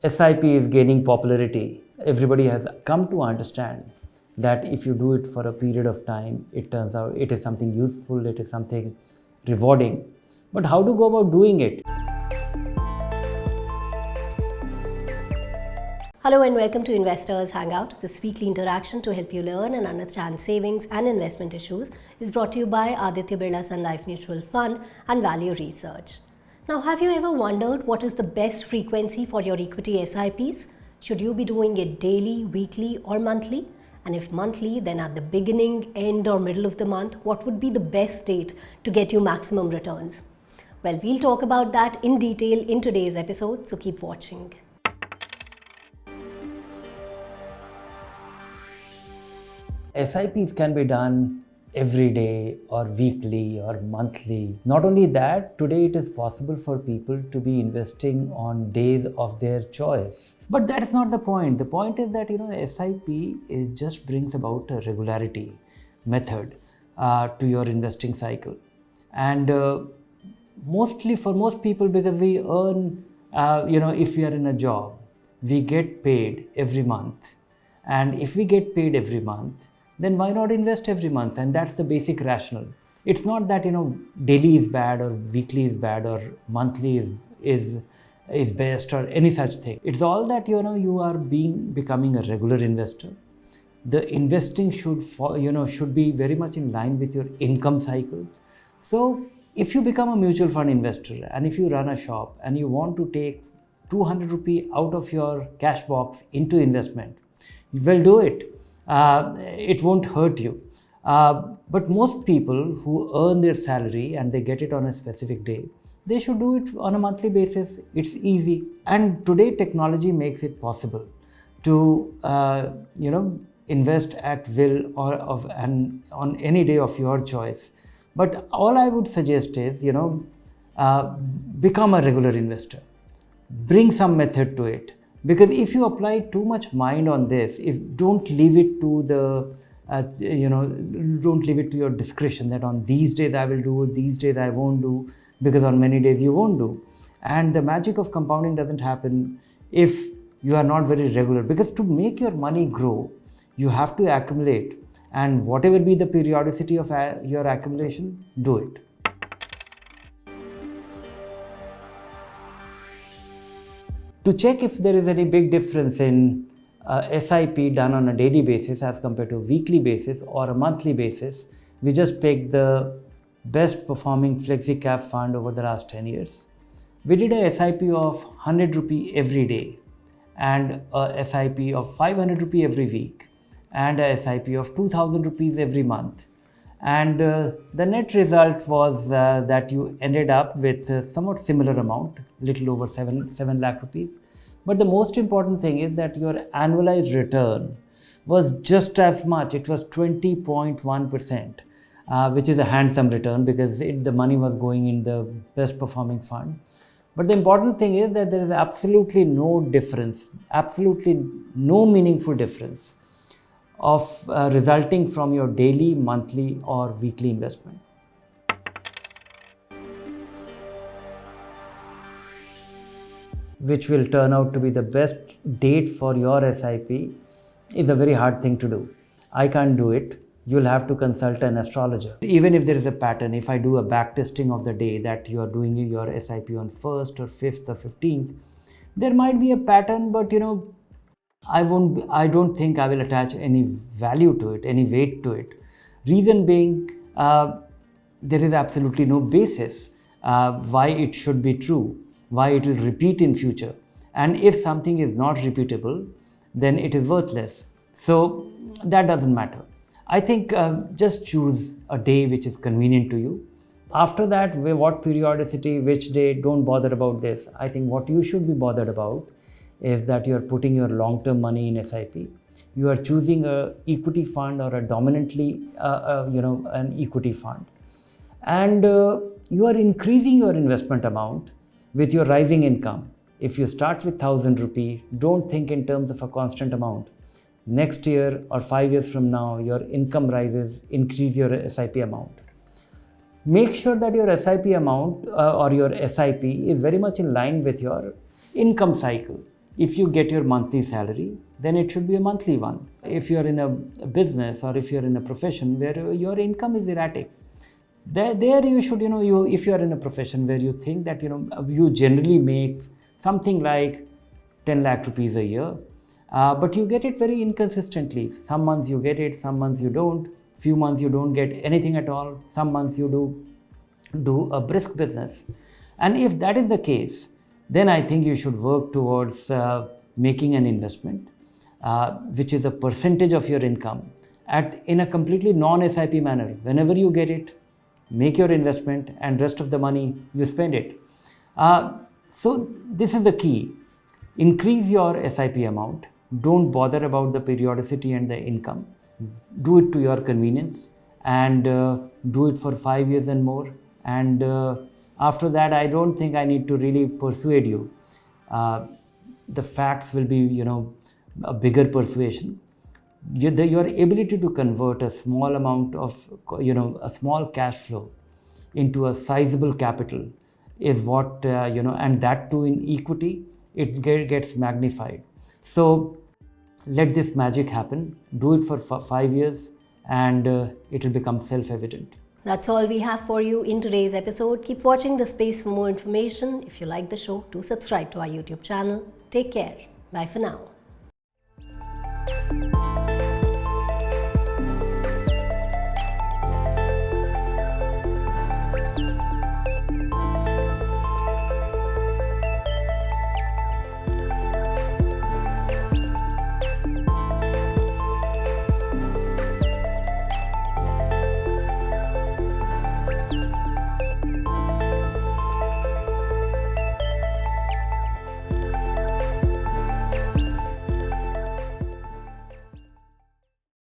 SIP is gaining popularity. Everybody has come to understand that if you do it for a period of time, it turns out it is something useful, it is something rewarding. But how to go about doing it? Hello and welcome to Investors Hangout. This weekly interaction to help you learn and understand savings and investment issues is brought to you by Aditya Birla Sun Life Mutual Fund and Value Research. Now, have you ever wondered what is the best frequency for your equity SIPs? Should you be doing it daily, weekly or monthly? And if monthly, then at the beginning, end or middle of the month, what would be the best date to get you maximum returns? Well, we'll talk about that in detail in today's episode, so keep watching. SIPs can be done every day or weekly or monthly. Not only that, today it is possible for people to be investing on days of their choice. But that is not the point. The point is that SIP just brings about a regularity method to your investing cycle. And mostly for most people, because we earn, if we are in a job, we get paid every month. And if we get paid every month, then why not invest every month? And that's the basic rationale. It's not that daily is bad or weekly is bad or monthly is best or any such thing. It's all that you are becoming a regular investor. The investing should be very much in line with your income cycle. So if you become a mutual fund investor and if you run a shop and you want to take 200 rupee out of your cash box into investment, well, do it. It won't hurt you. But most people who earn their salary and they get it on a specific day, they should do it on a monthly basis. It's easy. And today technology makes it possible to invest at will and on any day of your choice. But all I would suggest is become a regular investor. Bring some method to it. Because if you apply too much mind on this, don't leave it to don't leave it to your discretion that on these days I will do, these days I won't do, because on many days you won't do. And the magic of compounding doesn't happen if you are not very regular. Because to make your money grow, you have to accumulate. And whatever be the periodicity of your accumulation, do it. To check if there is any big difference in SIP done on a daily basis as compared to a weekly basis or a monthly basis, we just picked the best performing flexi cap fund over the last 10 years. We did a SIP of 100 rupee every day and a SIP of 500 rupee every week and a SIP of 2000 rupees every month. And the net result was that you ended up with a somewhat similar amount, little over 7 lakh rupees. But the most important thing is that your annualized return was just as much. It was 20.1%, which is a handsome return because the money was going in the best performing fund. But the important thing is that there is absolutely no difference, absolutely no meaningful difference of resulting from your daily, monthly or weekly investment. Which will turn out to be the best date for your SIP is a very hard thing to do. I can't do it. You'll have to consult an astrologer. Even if there is a pattern, if I do a back testing of the day that you are doing your SIP on 1st or 5th or 15th, there might be a pattern, but I don't think I will attach any value to it, any weight to it. Reason being, there is absolutely no basis why it should be true, why it will repeat in future. And if something is not repeatable, then it is worthless. So that doesn't matter. I think just choose a day which is convenient to you. After that, what periodicity, which day, don't bother about this. I think what you should be bothered about is that you are putting your long-term money in SIP. You are choosing a equity fund or a dominantly, an equity fund. And you are increasing your investment amount with your rising income. If you start with 1000 rupee, don't think in terms of a constant amount. Next year or 5 years from now, your income rises, increase your SIP amount. Make sure that your SIP amount or your SIP is very much in line with your income cycle. If you get your monthly salary, then it should be a monthly one. If you're in a business or if you're in a profession where your income is erratic, there you should, if you are in a profession where you think that, you generally make something like 10 lakh rupees a year, but you get it very inconsistently. Some months you get it, some months you don't. Few months you don't get anything at all. Some months you do a brisk business. And if that is the case, then I think you should work towards making an investment, which is a percentage of your income in a completely non-SIP manner. Whenever you get it, make your investment, and rest of the money you spend it. So this is the key. Increase your SIP amount. Don't bother about the periodicity and the income. Do it to your convenience, and do it for 5 years and more. And after that, I don't think I need to really persuade you. The facts will be, a bigger persuasion. Your ability to convert a small amount of, a small cash flow into a sizable capital is what, and that too in equity, it gets magnified. So let this magic happen. Do it for 5 years, and it will become self-evident. That's all we have for you in today's episode. Keep watching the space for more information. If you like the show, do subscribe to our YouTube channel. Take care. Bye for now.